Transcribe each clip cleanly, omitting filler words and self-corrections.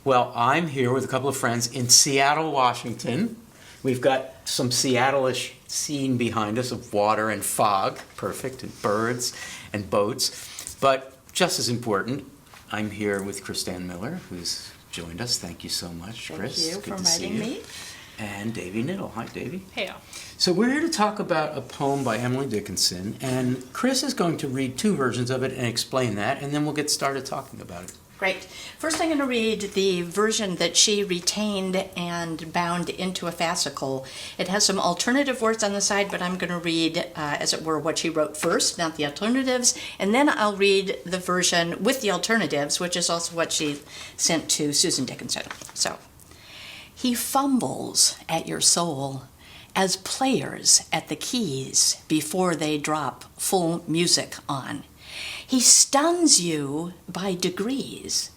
Well, I'm here with a couple of friends in Seattle, Washington. We've got some Seattle-ish scene behind us of water and fog, perfect, and birds and boats. But just as important, I'm here with Cristanne Miller, who's joined us. Thank you so much, Chris. Thank you for inviting me. And Davy Knittle. Hi, Davy. Hey. So we're here to talk about a poem by Emily Dickinson, and Chris is going to read two versions of it and explain that, and then we'll get started talking about it. Great. First, I'm going to read the version that she retained and bound into a fascicle. It has some alternative words on the side, but I'm going to read, as it were, what she wrote first, not the alternatives, and then I'll read the version with the alternatives, which is also what she sent to Susan Dickinson. So, he fumbles at your soul as players at the keys before they drop full music on. He stuns you by degrees,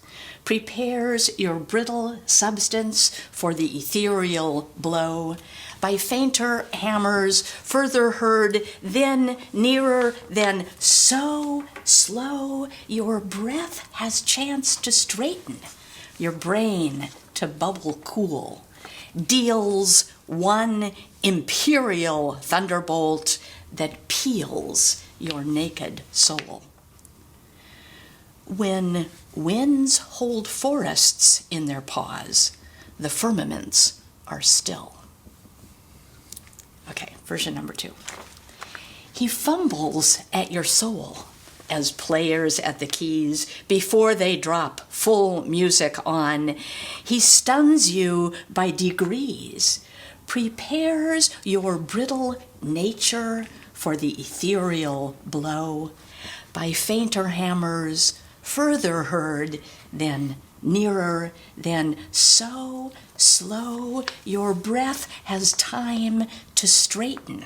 prepares your brittle substance for the ethereal blow, by fainter hammers, further heard, then nearer, then so slow your breath has chance to straighten, your brain to bubble cool, deals one imperial thunderbolt that peels your naked soul. When winds hold forests in their paws, the firmaments are still. Okay, version number 2. He fumbles at your soul as players at the keys before they drop full music on. He stuns you by degrees, prepares your brittle nature for the ethereal blow, by fainter hammers, further heard, then nearer, then so slow your breath has time to straighten,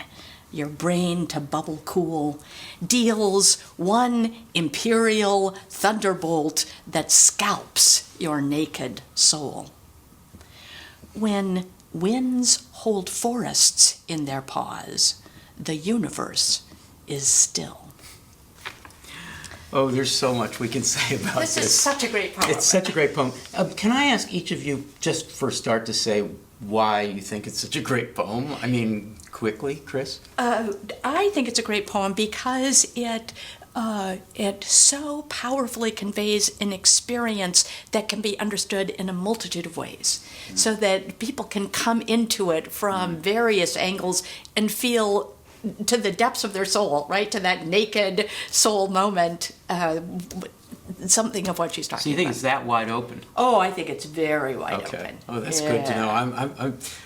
your brain to bubble cool, deals one imperial thunderbolt that scalps your naked soul. When winds hold forests in their paws, the universe is still. Oh, there's so much we can say about this. This is such a great poem. It's such a great poem. Can I ask each of you, just for a start, to say why you think it's such a great poem? I mean, quickly, Chris? I think it's a great poem because it so powerfully conveys an experience that can be understood in a multitude of ways, so that people can come into it from various angles and feel to the depths of their soul, right, to that naked soul moment, something of what she's talking about. So you think it's that wide open? Oh, I think it's very wide open. Oh, that's good to know.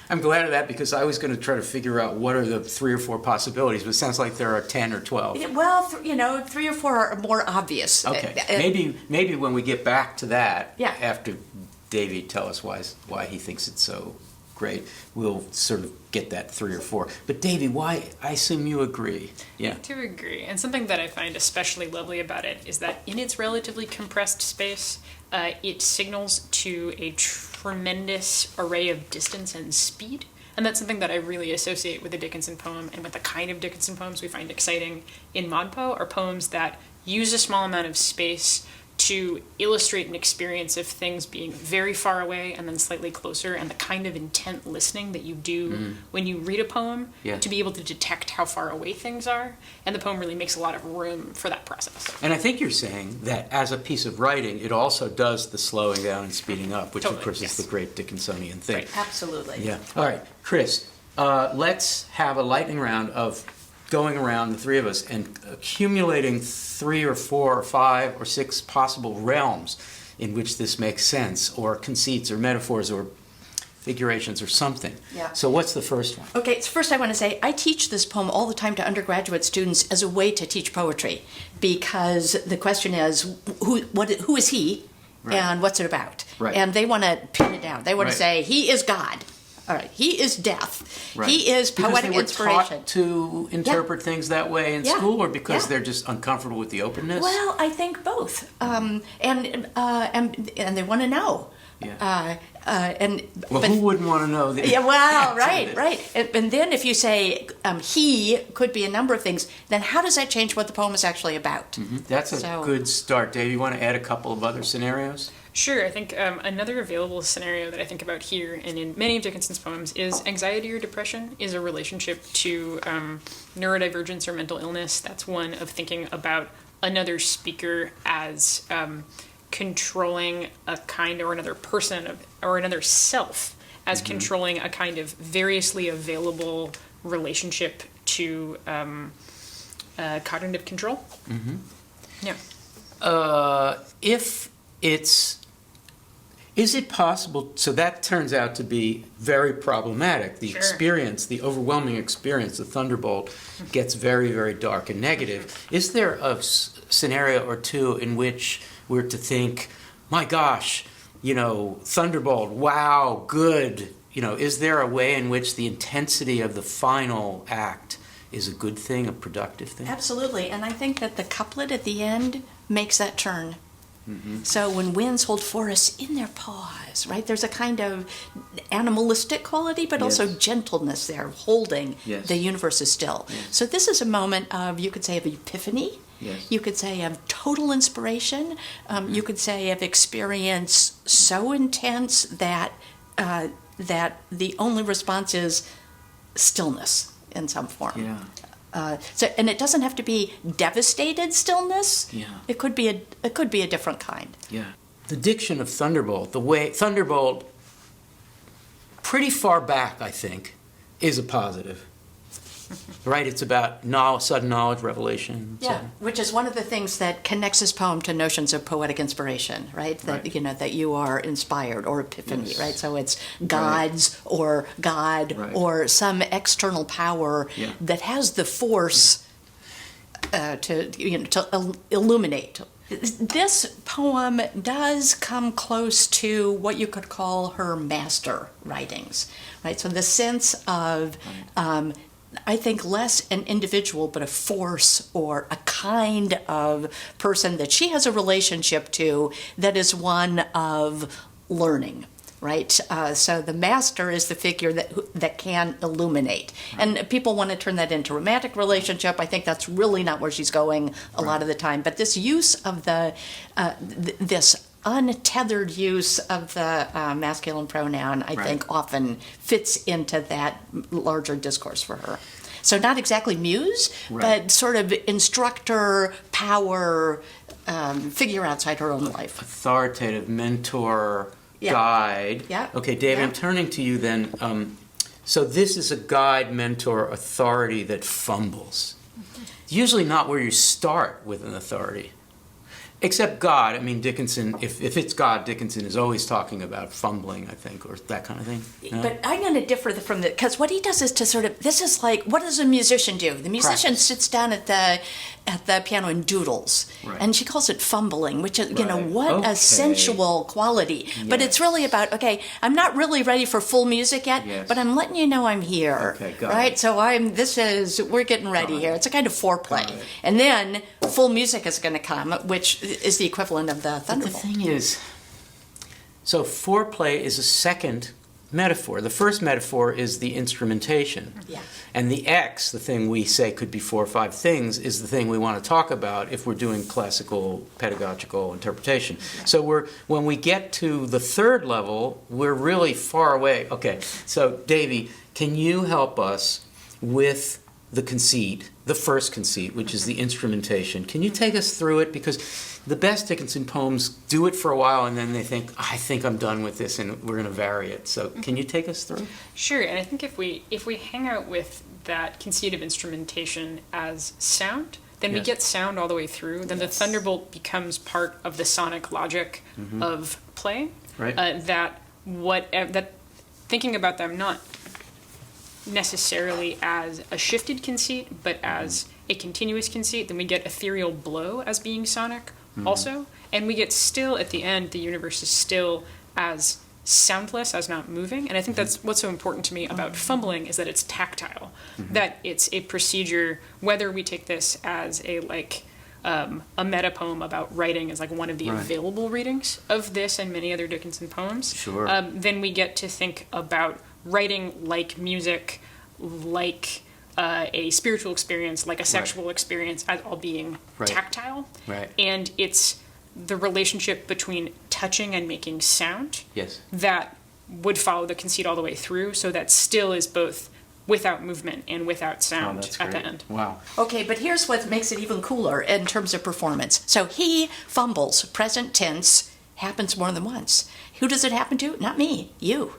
I'm glad of that, because I was going to try to figure out what are the 3 or 4 possibilities, but it sounds like there are 10 or 12. Well, 3 or 4 are more obvious. Okay, maybe when we get back to that, Yeah. after Davy tell us why he thinks it's so great, we'll sort of get that 3 or 4. But Davy, why? I assume you agree. Yeah. I do agree. And something that I find especially lovely about it is that in its relatively compressed space, it signals to a tremendous array of distance and speed. And that's something that I really associate with the Dickinson poem, and with the kind of Dickinson poems we find exciting in ModPo are poems that use a small amount of space to illustrate an experience of things being very far away and then slightly closer, and the kind of intent listening that you do when you read a poem to be able to detect how far away things are. And the poem really makes a lot of room for that process. And I think you're saying that as a piece of writing, it also does the slowing down and speeding up, which Totally, of course yes. is the great Dickinsonian thing. Right. Absolutely. Yeah. All right, Chris, let's have a lightning round of going around, the 3 of us, and accumulating 3 or 4 or 5 or 6 possible realms in which this makes sense, or conceits or metaphors or figurations or something. Yeah. So what's the first one? Okay, so first I want to say I teach this poem all the time to undergraduate students as a way to teach poetry, because the question is, who is he, Right. and what's it about? Right. And they want to pin it down. They want Right. to say, he is God. All right, he is death. Right. He is poetic because they were inspiration. taught to interpret things that way in Yeah. school, or because Yeah. they're just uncomfortable with the openness? Well, I think both, and they want to know. Yeah. And Well, but, who wouldn't want to know that? yeah, well, Yeah, right, right. And then if you say he could be a number of things, then how does that change what the poem is actually about? That's a So- good start. Dave, you want to add a couple of other scenarios? Sure, I think another available scenario that I think about here and in many of Dickinson's poems is anxiety or depression is a relationship to neurodivergence or mental illness. That's one of thinking about another speaker as controlling a kind or another person or another self as controlling a kind of variously available relationship to cognitive control. Yeah. Is it possible, so that turns out to be very problematic. The Sure. experience, the overwhelming experience, the thunderbolt gets very, very dark and negative. Is there a scenario or two in which we're to think, my gosh, thunderbolt, wow, good. Is there a way in which the intensity of the final act is a good thing, a productive thing? Absolutely, and I think that the couplet at the end makes that turn. So when winds hold forests in their paws, right? There's a kind of animalistic quality, but also Yes. gentleness there, holding Yes. the universe is still. Yes. So this is a moment of, you could say, of epiphany. Yes. You could say of total inspiration. You could say of experience so intense that that the only response is stillness in some form. Yeah. And it doesn't have to be devastated stillness. Yeah. It could be a different kind. Yeah. The diction of Thunderbolt, the way Thunderbolt, pretty far back, I think, is a positive. Right? It's about sudden knowledge, revelation. Yeah, which is one of the things that connects this poem to notions of poetic inspiration, right? That Right. that you are inspired or epiphany, Yes. right? So it's gods or God Right. or some external power Yeah. that has the force to illuminate. This poem does come close to what you could call her master writings, right? So the sense of I think less an individual, but a force or a kind of person that she has a relationship to that is one of learning, right? So the master is the figure that can illuminate. And people want to turn that into romantic relationship. I think that's really not where she's going a lot of the time. But this use of this untethered use of the masculine pronoun, I think, often fits into that larger discourse for her. So not exactly muse, but sort of instructor, power, figure outside her own life. Authoritative, mentor, guide. Yeah. Okay, David, Yeah. I'm turning to you then. So this is a guide, mentor, authority that fumbles. Usually not where you start with an authority. Except God. I mean, Dickinson, if it's God, Dickinson is always talking about fumbling, I think, or that kind of thing. No? But I'm going to differ from the, because what he does is to sort of, this is like, what does a musician do? The musician Practice. sits down at the piano and doodles, Right. and she calls it fumbling, which is, Right. what Okay. a sensual quality. But it's really about, okay, I'm not really ready for full music yet, Yes. but I'm letting you know I'm here. Okay, got right? it. So we're getting ready Got here. it. It's a kind of foreplay. Got it. And then full music is going to come, which is the equivalent of the But the thunderbolt. thing is, so foreplay is a second metaphor. The first metaphor is the instrumentation. Yeah. And the X, the thing we say could be 4 or 5 things, is the thing we want to talk about if we're doing classical pedagogical interpretation. So when we get to the third level, we're really far away. Okay, so Davy, can you help us with the conceit, the first conceit, which is the instrumentation? Can you take us through it? Because the best Dickinson poems do it for a while and then they think, I think I'm done with this and we're going to vary it. So can you take us through? Sure, and I think if we hang out with that conceit of instrumentation as sound, then we Yes. get sound all the way through. Then the thunderbolt becomes part of the sonic logic of playing. Right. That thinking about them not necessarily as a shifted conceit, but as a continuous conceit, then we get ethereal blow as being sonic also, and we get still at the end. The universe is still as soundless as not moving, and I think that's what's so important to me about fumbling is that it's tactile, that it's a procedure, whether we take this as a a meta poem about writing as like one of the Right. available readings of this and many other Dickinson poems, Sure. then we get to think about writing like music, like a spiritual experience, like a sexual experience, as all being Right. tactile. Right. And it's the relationship between touching and making sound Yes. that would follow the conceit all the way through, so that still is both without movement and without Oh, sound that's at great. the end. Wow. Okay, but here's what makes it even cooler in terms of performance. So he fumbles, present tense, happens more than once. Who does it happen to? Not me, you.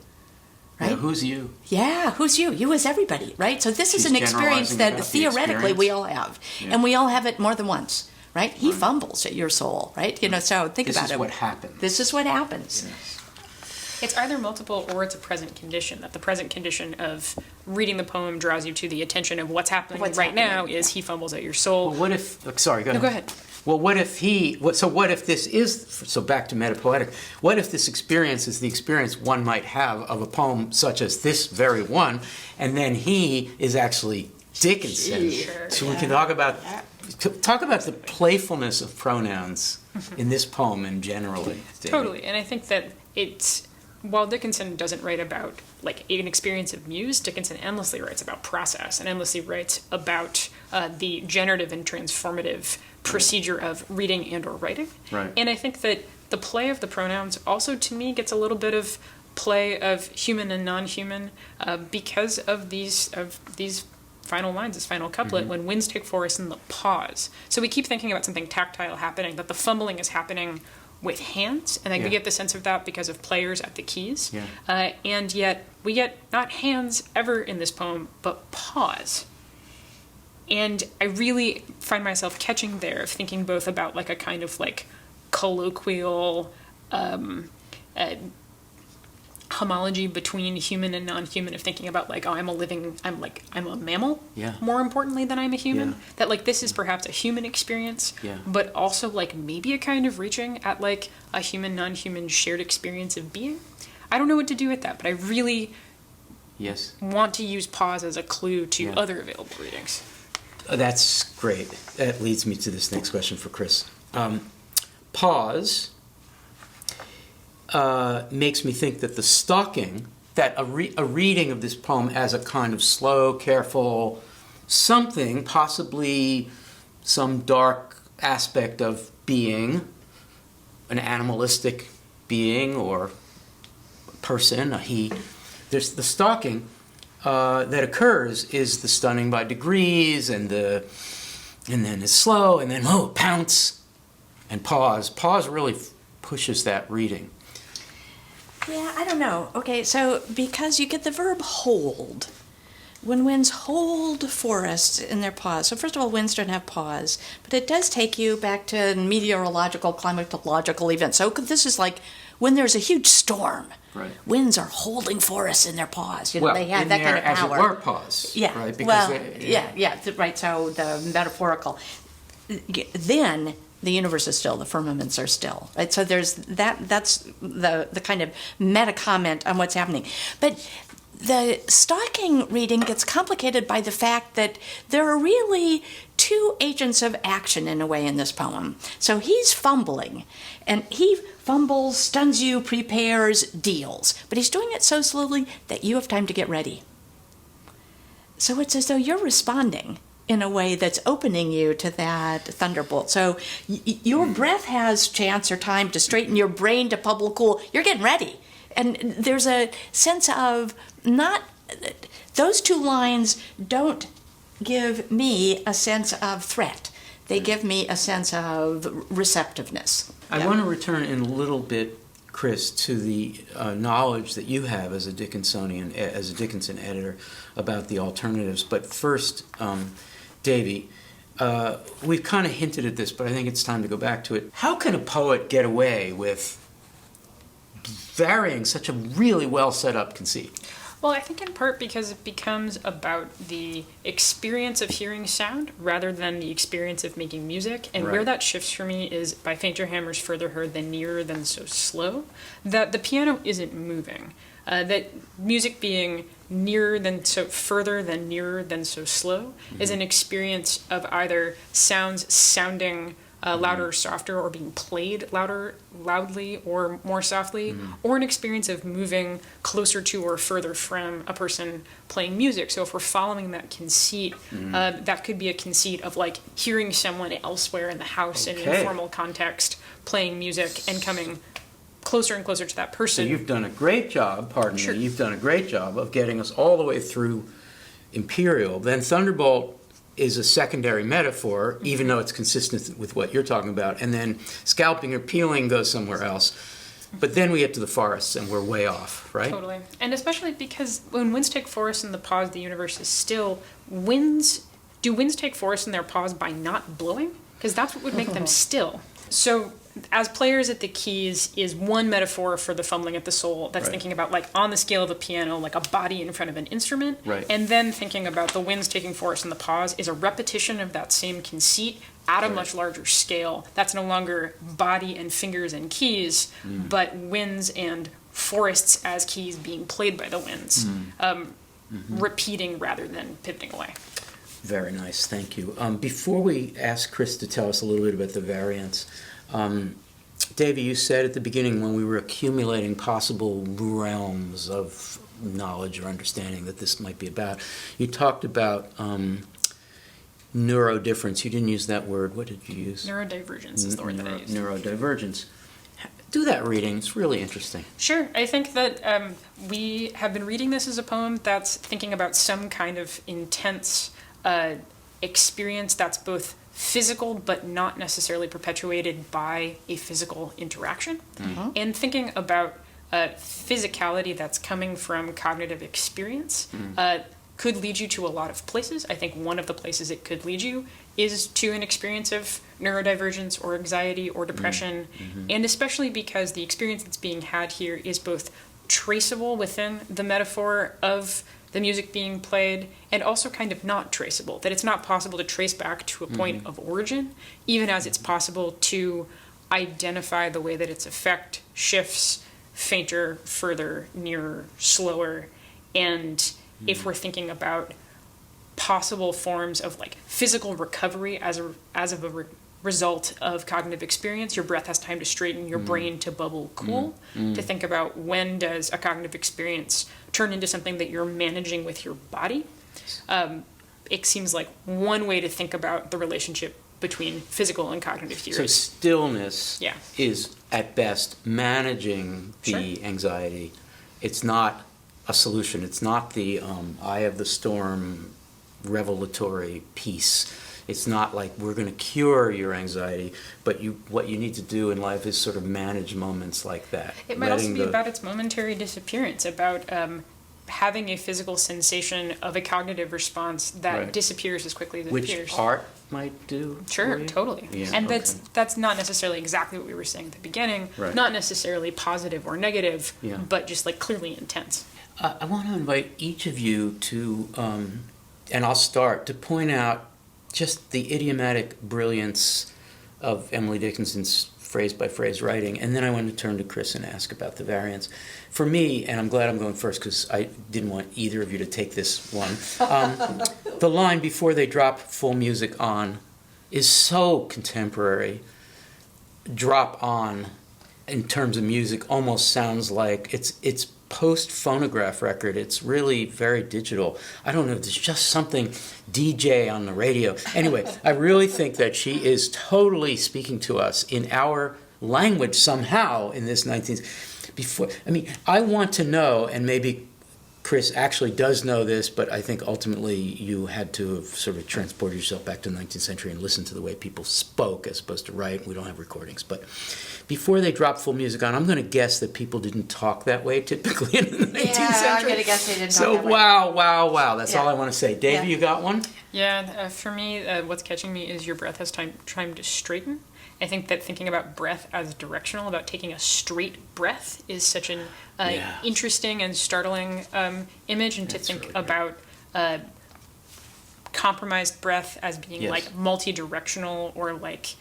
Right? Yeah, who's you? Yeah, who's you? You is everybody, right? So this is She's an experience generalizing that about the theoretically we experience. all have. Yeah. And we all have it more than once, right? He fumbles at your soul, right? You know, so think This about is it. what happened. This is what happens. It's either multiple or it's a present condition, that the present condition of reading the poem draws you to the attention of what's happening What's right now happening, is he fumbles at your soul. Well, what if? Sorry, go ahead. No, go ahead. Well, what if he? So what if this is? So back to Metapoetic. What if this experience is the experience one might have of a poem such as this very one, and then he is actually Dickinson? Sure. So we can talk about the playfulness of pronouns in this poem and generally. Davy. Totally, and I think that it's, while Dickinson doesn't write about like an experience of muse, Dickinson endlessly writes about process and endlessly writes about the generative and transformative procedure of reading and or writing. Right. And I think that the play of the pronouns also, to me, gets a little bit of play of human and non-human because of these final lines, this final couplet, when winds take forest in the pause. So we keep thinking about something tactile happening, that the fumbling is happening with hands, and like we Yeah. get the sense of that because of players at the keys. Yeah. And yet we get not hands ever in this poem, but paws. And I really find myself catching there, of thinking both about like a kind of like colloquial homology between human and non-human, of thinking about like, oh, I'm a mammal, Yeah. more importantly than I'm a human. Yeah. That like this is perhaps a human experience, Yeah. but also like maybe a kind of reaching at like a human non-human shared experience of being. I don't know what to do with that, but I really Yes. want to use pause as a clue to Yeah. other available readings. That's great. That leads me to this next question for Chris. Pause makes me think that the stalking, that a reading of this poem as a kind of slow, careful something, possibly some dark aspect of being, an animalistic being or person, a he. There's the stalking that occurs is the stunning by degrees, and then it's slow, and then pounce, and pause. Pause really pushes that reading. Yeah, I don't know. Okay, so because you get the verb hold. When winds hold forests in their pause. So first of all, winds don't have pause, but it does take you back to meteorological, climatological events. So this is like when there's a huge storm. Right. Winds are holding forests in their pause. You know, Well, they have in that there, kind of as power. it were, pause. Yeah. Right. Well, they- right. So the metaphorical. Then the universe is still. The firmaments are still. Right. So there's that. That's the kind of meta comment on what's happening. But the stalking reading gets complicated by the fact that there are really two agents of action in a way in this poem. So he's fumbling, and he fumbles, stuns you, prepares, deals. But he's doing it so slowly that you have time to get ready. So it's as though you're responding in a way that's opening you to that thunderbolt. So your breath has chance or time to straighten your brain to bubble cool. You're getting ready. And there's a sense of not, those two lines don't give me a sense of threat. They give me a sense of receptiveness. I want to return in a little bit, Chris, to the knowledge that you have as a Dickinson editor about the alternatives. But first, Davy, we've kind of hinted at this, but I think it's time to go back to it. How can a poet get away with varying such a really well set up conceit? Well, I think in part because it becomes about the experience of hearing sound rather than the experience of making music. And where Right. that shifts for me is by fainter hammers further heard than nearer than so slow, that the piano isn't moving. that music being nearer than so further than nearer than so slow is an experience of either sounds sounding louder or softer, or being played loudly or more softly, or an experience of moving closer to or further from a person playing music. So if we're following that conceit, that could be a conceit of like hearing someone elsewhere in the house in an informal context playing music and coming closer and closer to that person. So you've done a great job, pardon me, you've done a great job of getting us all the way through Imperial. Then Thunderbolt is a secondary metaphor, even though it's consistent with what you're talking about. And then scalping or peeling goes somewhere else. But then we get to the forests and we're way off, right? Totally. And especially because when winds take forests in the pause, the universe is still. Do winds take forests in their pause by not blowing? Because that's what would make them still. So as players at the keys is one metaphor for the fumbling at the soul that's thinking about like on the scale of a piano, like a body in front of an instrument. Right. And then thinking about the winds taking force in the pause is a repetition of that same conceit at a much larger scale. That's no longer body and fingers and keys, but winds and forests as keys being played by the winds, repeating rather than pivoting away. Very nice, thank you. Before we ask Chris to tell us a little bit about the variants, Davy, you said at the beginning when we were accumulating possible realms of knowledge or understanding that this might be about, you talked about neurodifference. You didn't use that word. What did you use? Neurodivergence is the word that I used. Neurodivergence. Do that reading. It's really interesting. Sure. I think that we have been reading this as a poem that's thinking about some kind of intense experience that's both physical but not necessarily perpetuated by a physical interaction, and thinking about physicality that's coming from cognitive experience could lead you to a lot of places. I think one of the places it could lead you is to an experience of neurodivergence or anxiety or depression, and especially because the experience that's being had here is both traceable within the metaphor of the music being played, and also kind of not traceable, that it's not possible to trace back to a point of origin, even as it's possible to identify the way that its effect shifts fainter, further, nearer, slower, and if we're thinking about possible forms of like physical recovery as of a result of cognitive experience, your breath has time to straighten, your brain to bubble cool, to think about when does a cognitive experience turn into something that you're managing with your body. It seems like one way to think about the relationship between physical and cognitive So theories. stillness is at best managing the anxiety. It's not a solution. It's not the eye of the storm revelatory piece. It's not like we're going to cure your anxiety, but what you need to do in life is sort of manage moments like that. It might also be about its momentary disappearance, about having a physical sensation of a cognitive response that disappears as quickly as it appears. Which art might do. Sure, totally. Yeah, and that's not necessarily exactly what we were saying at the beginning, not necessarily positive or negative, but just like clearly intense. I want to invite each of you to, and I'll start, to point out just the idiomatic brilliance of Emily Dickinson's phrase-by-phrase writing, and then I want to turn to Chris and ask about the variants. For me, and I'm glad I'm going first because I didn't want either of you to take this one, the line before they drop full music on is so contemporary. Drop on, in terms of music, almost sounds like it's post-phonograph record. It's really very digital. I don't know, there's just something DJ on the radio. Anyway, I really think that she is totally speaking to us in our language somehow in this 19th. I want to know, and maybe Chris actually does know this, but I think ultimately you had to have sort of transported yourself back to the 19th century and listen to the way people spoke as opposed to write. We don't have recordings, but before they dropped full music on, I'm going to guess that people didn't talk that way typically in the 19th century. I'm going to guess they didn't talk that way. Wow. That's all I want to say. Davey, you got one? Yeah, for me, what's catching me is your breath has time to straighten. I think that thinking about breath as directional, about taking a straight breath, is such an interesting and startling image, and to think about compromised breath as being like multi-directional or like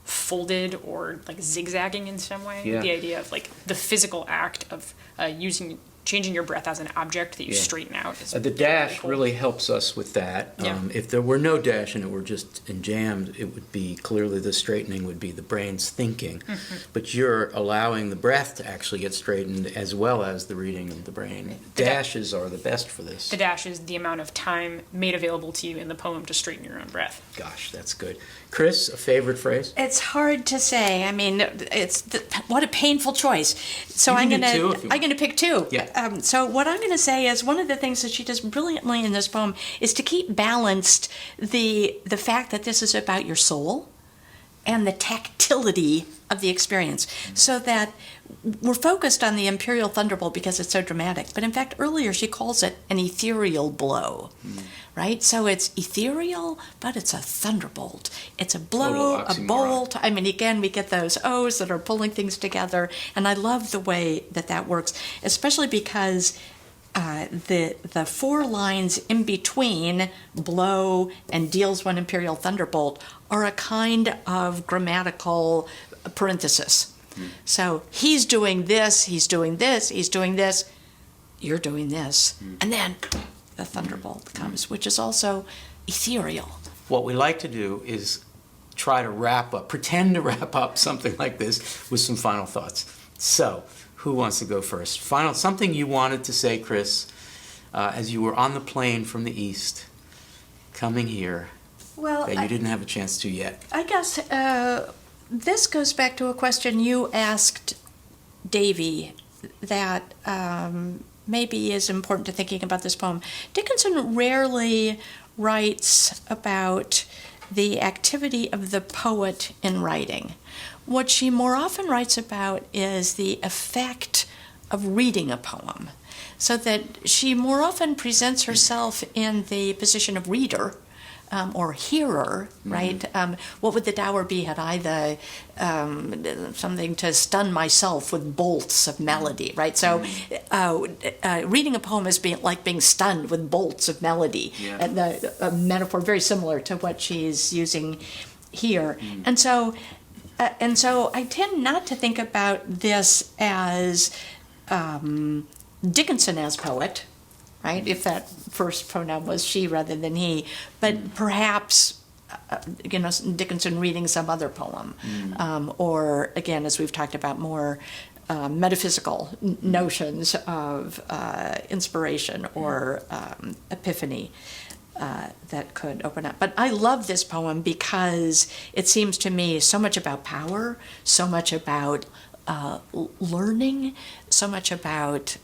folded or like zigzagging in some way. Yeah. The idea of like the physical act of changing your breath as an object that you Yeah. straighten out. Is The dash cool. really helps us with that. Yeah. If there were no dash and it were just enjambed, it would be clearly the straightening would be the brain's thinking. Mm-hmm. But you're allowing the breath to actually get straightened as well as the reading of the brain. The Dashes are the best for this. The dash is the amount of time made available to you in the poem to straighten your own breath. Gosh, that's good. Chris, a favorite phrase? It's hard to say. I mean, what a painful choice. So You I'm can do gonna two if you want. I'm gonna pick two. Yeah. So what I'm gonna say is one of the things that she does brilliantly in this poem is to keep balanced the fact that this is about your soul and the tactility of the experience, so that we're focused on the imperial thunderbolt because it's so dramatic. But in fact, earlier she calls it an ethereal blow, right? So it's ethereal, but it's a thunderbolt. It's a blow, Total a oxymoron. bolt. I mean, again, we get those O's that are pulling things together, and I love the way that works, especially because the four lines in between blow and deals one imperial thunderbolt are a kind of grammatical parenthesis. So he's doing this, he's doing this, he's doing this, you're doing this, and then the thunderbolt comes, which is also ethereal. What we like to do is try to pretend to wrap up something like this with some final thoughts. So, who wants to go first? Something you wanted to say, Chris, as you were on the plane from the east, coming here, Well, that you didn't have a chance to yet. I guess this goes back to a question you asked Davy that maybe is important to thinking about this poem. Dickinson rarely writes about the activity of the poet in writing. What she more often writes about is the effect of reading a poem, so that she more often presents herself in the position of reader or hearer, right? What would the dower be had I something to stun myself with bolts of melody, right? So reading a poem is like being stunned with bolts of melody. Yeah. And a metaphor very similar to what she's using here. And so I tend not to think about this as Dickinson as poet, right? If that first pronoun was she rather than he, but perhaps Dickinson reading some other poem, or again, as we've talked about, more metaphysical notions of inspiration or epiphany that could open up. But I love this poem because it seems to me so much about power, so much about learning, so much about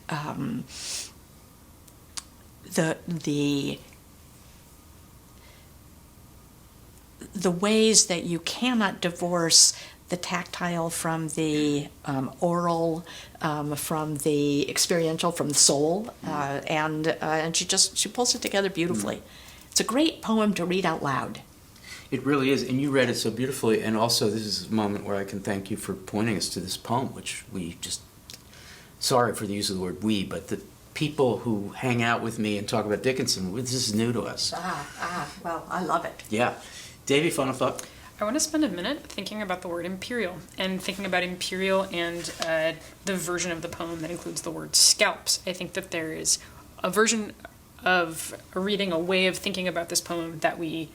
the ways that you cannot divorce the tactile from the oral, from the experiential, from the soul, and she pulls it together beautifully. It's a great poem to read out loud. It really is, and you read it so beautifully, and also this is a moment where I can thank you for pointing us to this poem, which we just, sorry for the use of the word we, but the people who hang out with me and talk about Dickinson, this is new to us. Well, I love it. Yeah. Davy, final thought? I want to spend a minute thinking about the word imperial and thinking about imperial and the version of the poem that includes the word scalps. I think that there is a version of a reading, a way of thinking about this poem that we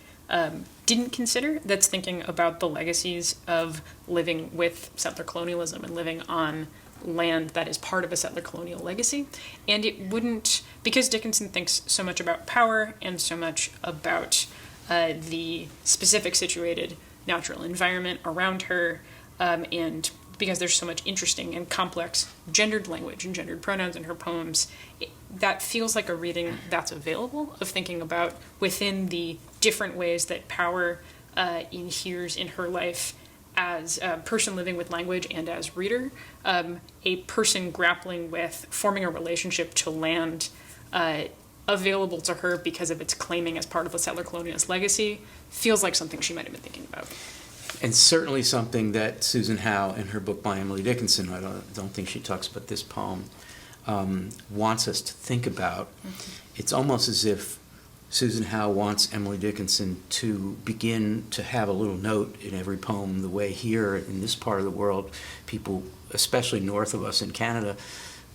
didn't consider, that's thinking about the legacies of living with settler colonialism and living on land that is part of a settler colonial legacy. And it wouldn't, because Dickinson thinks so much about power and so much about the specific situated natural environment around her, and because there's so much interesting and complex gendered language and gendered pronouns in her poems, that feels like a reading that's available, of thinking about within the different ways that power inheres in her life as a person living with language and as reader, a person grappling with forming a relationship to land available to her because of its claiming as part of the settler colonialist legacy, feels like something she might have been thinking about. And certainly something that Susan Howe, in her book by Emily Dickinson, I don't think she talks about this poem, wants us to think about. It's almost as if Susan Howe wants Emily Dickinson to begin to have a little note in every poem, the way here in this part of the world, people, especially north of us in Canada,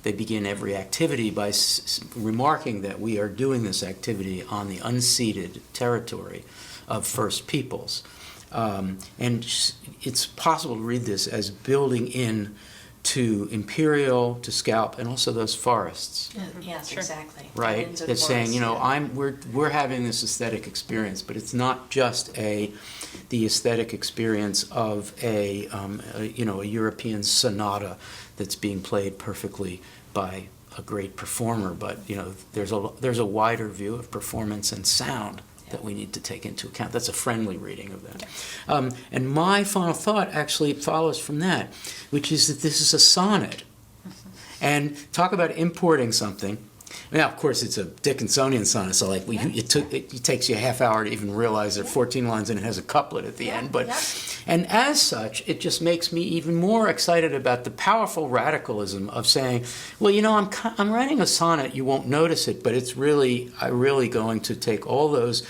they begin every activity by remarking that we are doing this activity on the unceded territory of First Peoples. And it's possible to read this as building in to imperial, to scalp, and also those forests. Yes, Sure. exactly. Right? Into the That's saying, you know, forest, we're having this aesthetic experience, but it's not just the aesthetic experience of a European sonata that's being played perfectly by a great performer, but you know, there's a wider view of performance and sound that we need to take into account. That's a friendly reading of that. And my final thought actually follows from that, which is that this is a sonnet. And talk about importing something. Now, of course, it's a Dickinsonian sonnet, so like it takes you a half hour to even realize there are 14 lines and it has a couplet at the end. But and as such, it just makes me even more excited about the powerful radicalism of saying, well, you know, I'm writing a sonnet. You won't notice it, but I'm really going to take all those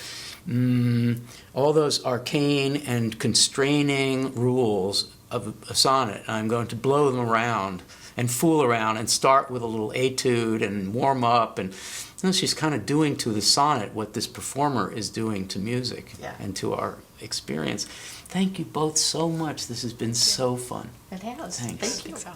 arcane and constraining rules of a sonnet, and I'm going to blow them around and fool around and start with a little etude and warm up. And you know, she's kind of doing to the sonnet what this performer is doing to music and to our experience. Thank you both so much. This has been so fun. It has. Thanks. Thank you. So.